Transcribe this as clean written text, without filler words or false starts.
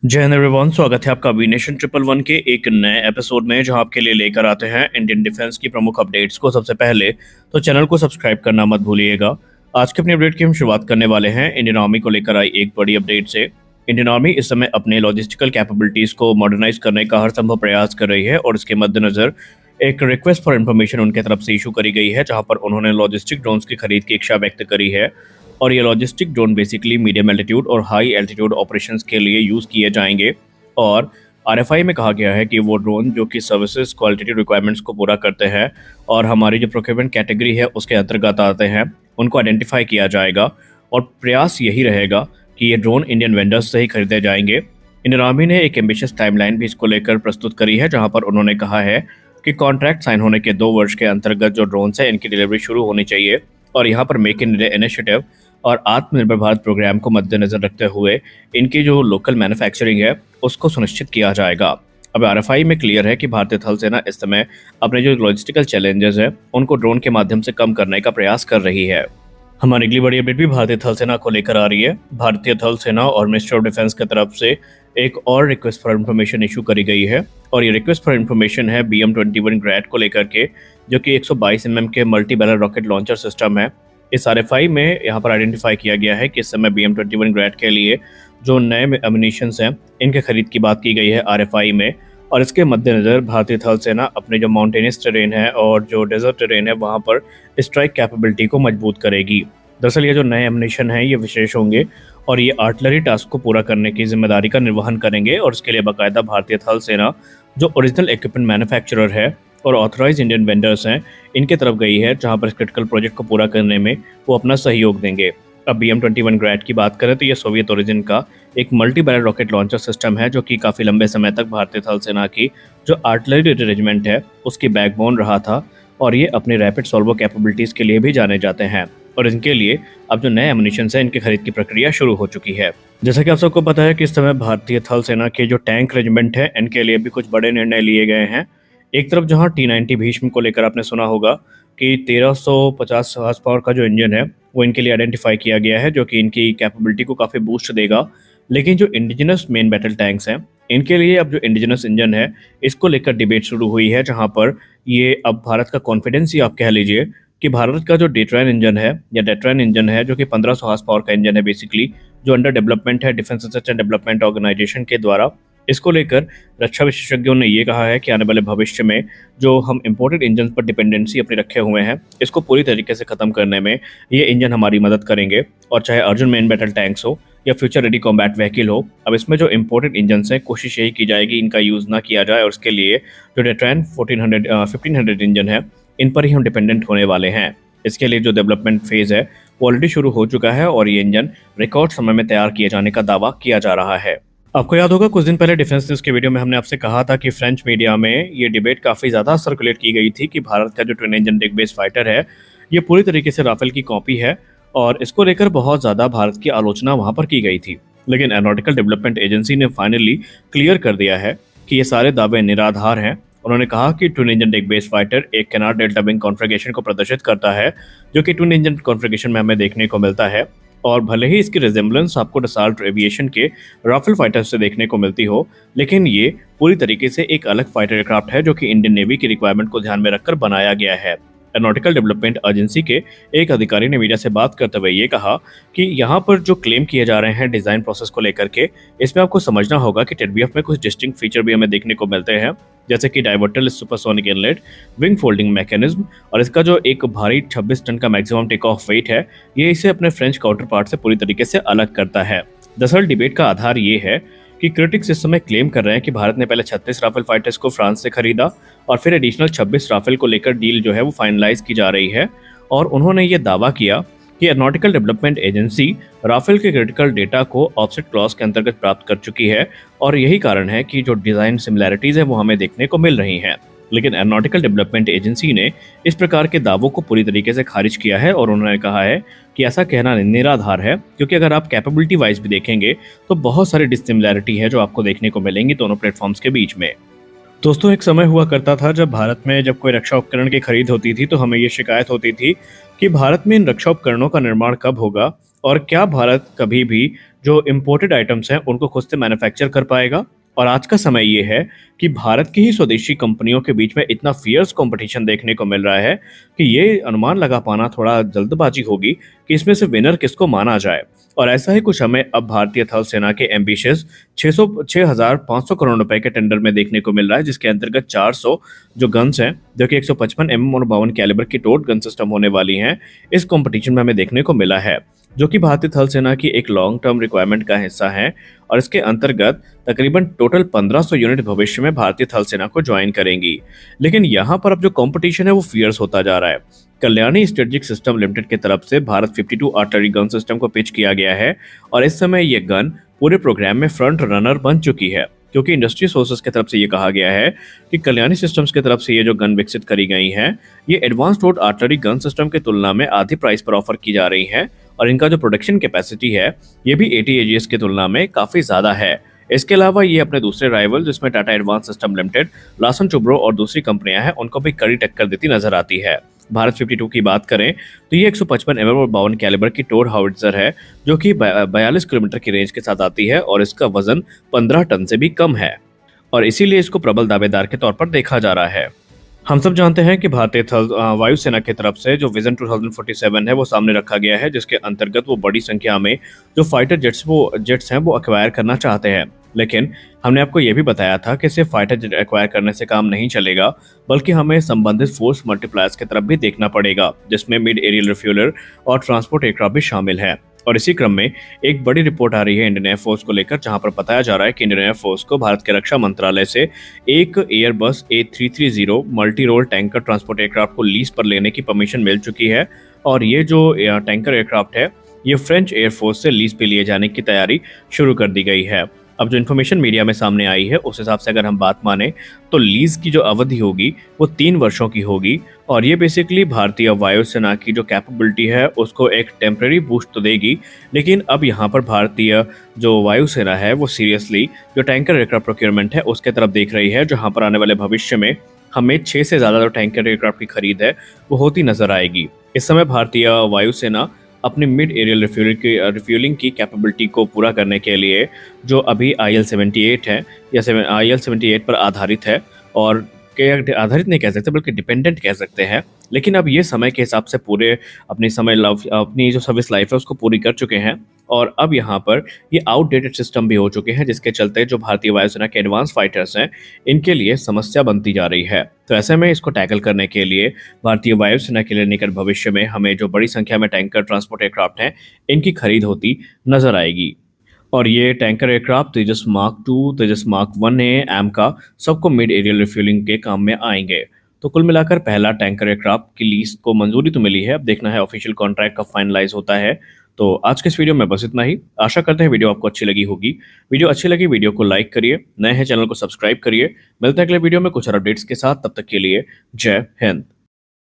जय हिंद एवरीवन, स्वागत है आपका अविनेशन ट्रिपल वन के एक नए एपिसोड में, जहां आपके लिए लेकर आते हैं इंडियन डिफेंस की प्रमुख अपडेट्स को। सबसे पहले तो चैनल को सब्सक्राइब करना मत भूलिएगा। आज के अपनी अपडेट की हम शुरुआत करने वाले हैं इंडियन आर्मी को लेकर आई एक बड़ी अपडेट से। इंडियन आर्मी इस समय अपने लॉजिस्टिकल कैपेबिलिटीज को मॉडर्नाइज करने का हर संभव प्रयास कर रही है और इसके मद्देनजर एक रिक्वेस्ट फॉर इन्फॉर्मेशन उनके तरफ से इशू करी गई है, जहां पर उन्होंने लॉजिस्टिक ड्रोन्स की खरीद की इच्छा व्यक्त करी है। और ये logistic drone basically medium altitude और हाई एल्टीट्यूड ऑपरेशंस के लिए यूज़ किए जाएंगे। और आरएफआई में कहा गया है कि वो ड्रोन जो कि सर्विसेज क्वालिटी रिक्वायरमेंट्स को पूरा करते हैं और हमारी जो प्रोक्योरमेंट कैटेगरी है उसके अंतर्गत आते हैं, उनको आइडेंटिफाई किया जाएगा। और प्रयास यही रहेगा कि ये ड्रोन इंडियन वेंडर्स से ही खरीदे जाएंगे। इंडियन आर्मी ने एक एम्बिशियस टाइमलाइन भी इसको लेकर प्रस्तुत करी है, जहां पर उन्होंने कहा है कि कॉन्ट्रैक्ट साइन होने के 2 वर्ष के अंतर्गत जो ड्रोन्स है इनकी डिलीवरी शुरू होनी चाहिए। और यहाँ पर मेक इन इंडिया इनिशिएटिव और आत्मनिर्भर भारत प्रोग्राम को मद्देनजर रखते हुए इनकी जो लोकल मैन्युफैक्चरिंग है उसको सुनिश्चित किया जाएगा। अब आरएफआई में क्लियर है कि भारतीय थल सेना इस समय अपने जो लॉजिस्टिकल चैलेंजेस है उनको ड्रोन के माध्यम से कम करने का प्रयास कर रही है। हमारी अगली बड़ी अपडेट भी भारतीय थल सेना को लेकर आ रही है। भारतीय थल सेना और मिनिस्ट्री ऑफ डिफेंस की तरफ से एक और रिक्वेस्ट फॉर इन्फॉर्मेशन इशू करी गई है और ये रिक्वेस्ट फॉर इन्फॉर्मेशन है BM-21 ग्रैड को लेकर के, जो कि 122 mm के multi barrel rocket launcher system है। इस आरएफआई में यहाँ पर आइडेंटिफाई किया गया है कि इस समय BM-21 ग्रैड के लिए जो नए अम्यूनिशंस हैं इनके खरीद की बात की गई है आरएफआई में। और इसके मद्देनज़र भारतीय थल सेना अपने जो माउंटेनियस टेरेन है और जो डेजर्ट टेरेन है वहाँ पर स्ट्राइक कैपेबिलिटी को मजबूत करेगी। दरअसल ये जो नए एम्यूनिशन हैं ये विशेष होंगे और ये आर्टिलरी टास्क को पूरा करने की जिम्मेदारी का निर्वहन करेंगे। और इसके लिए बाकायदा भारतीय थल सेना जो ओरिजिनल इक्विपमेंट मैन्युफैक्चरर है और ऑथराइज इंडियन वेंडर्स हैं इनके तरफ गई है, जहां पर इस क्रिटिकल प्रोजेक्ट को पूरा करने में वो अपना सहयोग देंगे। अब BM-21 ग्रैड की बात करें तो ये सोवियत ओरिजिन का एक multi barrel rocket launcher system है, जो कि काफ़ी लंबे समय तक भारतीय थल सेना की जो आर्टिलरी रेजिमेंट है उसकी बैकबोन रहा था। और ये अपनी रैपिड सॉल्वो कैपेबिलिटीज़ के लिए भी जाने जाते हैं। और इनके लिए अब जो नए एमुनिशन है इनकी खरीद की प्रक्रिया शुरू हो चुकी है। जैसा कि आप सबको पता है कि इस समय भारतीय थल सेना के जो टैंक रेजिमेंट है इनके लिए भी कुछ बड़े निर्णय लिए गए हैं। एक तरफ जहां T-90 भीष्म को लेकर आपने सुना होगा कि 1350 हॉर्स पावर का जो इंजन है वो इनके लिए आइडेंटिफाई किया गया है, जो कि इनकी कैपेबिलिटी को काफ़ी बूस्ट देगा। लेकिन जो इंडिजिनस मेन बैटल टैंक्स हैं इनके लिए अब जो इंडिजिनस इंजन है इसको लेकर डिबेट शुरू हुई है, जहां पर ये अब भारत का कॉन्फिडेंस ही आप कह लीजिए कि भारत का जो डेट्रैन इंजन है या डेट्रैन इंजन है जो कि 1500 हॉर्स पावर का इंजन है बेसिकली, जो अंडर डेवलपमेंट है defence research and development organisation के द्वारा। इसको लेकर रक्षा विशेषज्ञों ने ये कहा है कि आने वाले भविष्य में जो हम इंपोर्टेड इंजन पर डिपेंडेंसी अपनी रखे हुए हैं इसको पूरी तरीके से ख़त्म करने में ये इंजन हमारी मदद करेंगे। और चाहे अर्जुन मेन बैटल टैंक्स हो या फ्यूचर रेडी कॉम्बैट व्हीकल हो, अब इसमें जो इंपोर्टेड इंजन हैं कोशिश यही की जाएगी इनका यूज़ ना किया जाए। और उसके लिए जो डेट्रैन 1500 इंजन है इन पर ही हम डिपेंडेंट होने वाले हैं। इसके लिए जो डेवलपमेंट फेज़ है वो ऑलरेडी शुरू हो चुका है और ये इंजन रिकॉर्ड समय में तैयार किए जाने का दावा किया जा रहा है। आपको याद होगा कुछ दिन पहले डिफेंस न्यूज़ के वीडियो में हमने आपसे कहा था कि फ्रेंच मीडिया में ये डिबेट काफ़ी ज़्यादा सर्कुलेट की गई थी कि भारत का जो ट्विन इंजन डिग बेस फाइटर है ये पूरी तरीके से राफेल की कॉपी है और इसको लेकर बहुत ज़्यादा भारत की आलोचना वहाँ पर की गई थी। लेकिन एरोनॉटिकल डेवलपमेंट एजेंसी ने फाइनली क्लियर कर दिया है कि ये सारे दावे निराधार हैं। उन्होंने कहा कि ट्विन इंजन डिग बेस फाइटर एक कैनार्ड डेल्टा विंग कॉन्फ़िगरेशन को प्रदर्शित करता है, जो कि ट्विन इंजन कॉन्फ़िगरेशन में हमें देखने को मिलता है। और भले ही इसकी रिजेम्बलेंस आपको डसाल्ट एविएशन के राफेल फाइटर से देखने को मिलती हो, लेकिन ये पूरी तरीके से एक अलग फाइटर एयरक्राफ्ट है जो कि इंडियन नेवी की रिक्वायरमेंट को ध्यान में रखकर बनाया गया है। एरोनॉटिकल डेवलपमेंट एजेंसी के एक अधिकारी ने मीडिया से बात करते हुए ये कहा कि यहाँ पर जो क्लेम किए जा रहे हैं डिज़ाइन प्रोसेस को लेकर के, इसमें आपको समझना होगा कि TDF में कुछ डिस्टिंक्ट फीचर भी हमें देखने को मिलते हैं, जैसे कि diverterless supersonic inlet, wing folding mechanism और इसका जो एक भारी 26 टन का मैक्सिमम टेक ऑफ वेट है, ये इसे अपने फ्रेंच काउंटर पार्ट से पूरी तरीके से अलग करता है। दरअसल डिबेट का आधार ये है कि क्रिटिक्स इस समय क्लेम कर रहे हैं कि भारत ने पहले 36 राफेल फाइटर्स को फ्रांस से खरीदा और फिर एडिशनल 26 राफेल को लेकर डील जो है वो फाइनलाइज की जा रही है। और उन्होंने ये दावा किया कि एरोनॉटिकल डेवलपमेंट एजेंसी राफेल के क्रिटिकल डेटा को ऑफसेट क्लॉज के अंतर्गत प्राप्त कर चुकी है और यही कारण है कि जो डिज़ाइन सिमिलैरिटीज़ है वो हमें देखने को मिल रही हैं। लेकिन एरोनॉटिकल डेवलपमेंट एजेंसी ने इस प्रकार के दावों को पूरी तरीके से खारिज किया है और उन्होंने कहा है कि ऐसा कहना निराधार है, क्योंकि अगर आप कैपेबिलिटी वाइज भी देखेंगे तो बहुत सारी डिसिमिलैरिटी है जो आपको देखने को मिलेंगी दोनों प्लेटफॉर्म्स के बीच में। दोस्तों, एक समय हुआ करता था जब भारत में जब कोई रक्षा उपकरण की खरीद होती थी तो हमें ये शिकायत होती थी कि भारत में इन रक्षा उपकरणों का निर्माण कब होगा और क्या भारत कभी भी जो इम्पोर्टेड आइटम्स हैं उनको खुद से मैन्युफैक्चर कर पाएगा। और आज का समय ये है कि भारत की ही स्वदेशी कंपनियों के बीच में इतना फियर्स कंपटीशन देखने को मिल रहा है कि ये अनुमान लगा पाना थोड़ा जल्दबाजी होगी कि इसमें से विनर किसको माना जाए। और ऐसा ही कुछ हमें अब भारतीय थल सेना के एम्बिशियस 6,500 करोड़ रुपए के टेंडर में देखने को मिल रहा है, जिसके अंतर्गत 400 जो गन्स हैं जो कि 155 और 52 कैलिबर की टोट गन सिस्टम होने वाली हैं, इस कंपटीशन में हमें देखने को मिला है, जो कि भारतीय थल सेना की एक लॉन्ग टर्म रिक्वायरमेंट का हिस्सा है। और इसके अंतर्गत तकरीबन टोटल 1500 यूनिट भविष्य में भारतीय थल सेना को ज्वाइन करेंगी। लेकिन यहाँ पर अब जो कंपटीशन है वो फियर्स होता जा रहा है। कल्याणी स्ट्रेटेजिक सिस्टम लिमिटेड की तरफ से भारत 52 आर्टरी गन सिस्टम को पिच किया गया है और इस समय ये गन पूरे प्रोग्राम में फ्रंट रनर बन चुकी है, क्योंकि इंडस्ट्री सोर्सेस की तरफ से ये कहा गया है कि कल्याणी सिस्टम्स की तरफ से ये जो गन विकसित करी गई हैं, ये एडवांस टोट आर्टरी गन सिस्टम की तुलना में आधी प्राइस पर ऑफर की जा रही है और इनका जो प्रोडक्शन कैपेसिटी है ये भी ATAGS की तुलना में काफी ज्यादा है। इसके अलावा ये अपने दूसरे राइवल जिसमें Tata advanced systems limited, Larsen Toubro और दूसरी कंपनियां हैं उनको भी कड़ी टक्कर देती नजर आती है। भारत 52 की बात करें तो ये 155 और 52 कैलिबर की टोर हाउइट्जर है, जो कि 42 किलोमीटर की रेंज के साथ आती है और इसका वजन 15 टन से भी कम है और इसीलिए इसको प्रबल दावेदार के तौर पर देखा जा रहा है। हम सब जानते हैं कि भारतीय वायुसेना की तरफ से जो विजन 2047 है वो सामने रखा गया है, जिसके अंतर्गत वो बड़ी संख्या में जो फाइटर जेट्स हैं वो अक्वायर करना चाहते हैं। लेकिन हमने आपको ये भी बताया था कि सिर्फ फाइटर जेट एक्वायर करने से काम नहीं चलेगा, बल्कि हमें संबंधित फोर्स मल्टीप्लायर्स की तरफ भी देखना पड़ेगा, जिसमें मिड एरियल रिफ्यूलर और ट्रांसपोर्ट एयरक्राफ्ट भी शामिल है। और इसी क्रम में एक बड़ी रिपोर्ट आ रही है इंडियन एयरफोर्स को लेकर, जहां पर बताया जा रहा है कि इंडियन एयरफोर्स को भारत के रक्षा मंत्रालय से एक Airbus A330 multi role tanker transport aircraft को लीज पर लेने की परमिशन मिल चुकी है। और ये जो टैंकर एयरक्राफ्ट है ये फ्रेंच एयरफोर्स से लीज पे लिए जाने की तैयारी शुरू कर दी गई है। अब जो इन्फॉर्मेशन मीडिया में सामने आई है उस हिसाब से अगर हम बात माने तो लीज की जो अवधि होगी वो 3 वर्षों की होगी और ये बेसिकली भारतीय वायुसेना की जो कैपेबिलिटी है उसको एक टेम्परेरी बूस्ट तो देगी। लेकिन अब यहाँ पर भारतीय जो वायुसेना है वो सीरियसली जो टैंकर एयरक्राफ्ट प्रोक्योरमेंट है उसके तरफ देख रही है, जहाँ पर आने वाले भविष्य में हमें 6 से ज़्यादा जो टैंकर एयरक्राफ्ट की खरीद है वो होती नजर आएगी। इस समय भारतीय वायुसेना अपनी मिड एरियल रिफ्यूलिंग की कैपेबिलिटी को पूरा करने के लिए जो अभी IL-78 है या IL-78 पर आधारित है, और आधारित नहीं कह सकते बल्कि डिपेंडेंट कह सकते हैं। लेकिन अब ये समय के हिसाब से पूरे अपनी जो सर्विस लाइफ है उसको पूरी कर चुके हैं और अब यहाँ पर ये आउटडेटेड सिस्टम भी हो चुके हैं, जिसके चलते जो भारतीय वायुसेना के एडवांस फाइटर्स हैं इनके लिए समस्या बनती जा रही है। तो ऐसे में इसको टैकल करने के लिए भारतीय वायुसेना के लिए निकट भविष्य में हमें जो बड़ी संख्या में टैंकर ट्रांसपोर्ट एयरक्राफ्ट हैं इनकी खरीद होती नजर आएगी। और ये टैंकर एयरक्राफ्ट तेजस मार्क 2, तेजस मार्क 1A, AMCA सबको मिड एरियल रिफ्यूलिंग के काम में आएंगे। तो कुल मिलाकर पहला टैंकर एयरक्राफ्ट की लीज को मंजूरी तो मिली है, अब देखना है ऑफिशियल कॉन्ट्रैक्ट कब फाइनलाइज होता है। तो आज के इस वीडियो में बस इतना ही। आशा करते हैं वीडियो आपको अच्छी लगी होगी। वीडियो अच्छी लगी वीडियो को लाइक करिए, नए हैं चैनल को सब्सक्राइब करिए। मिलते हैं अगले वीडियो में कुछ और अपडेट्स के साथ, तब तक के लिए जय हिंद।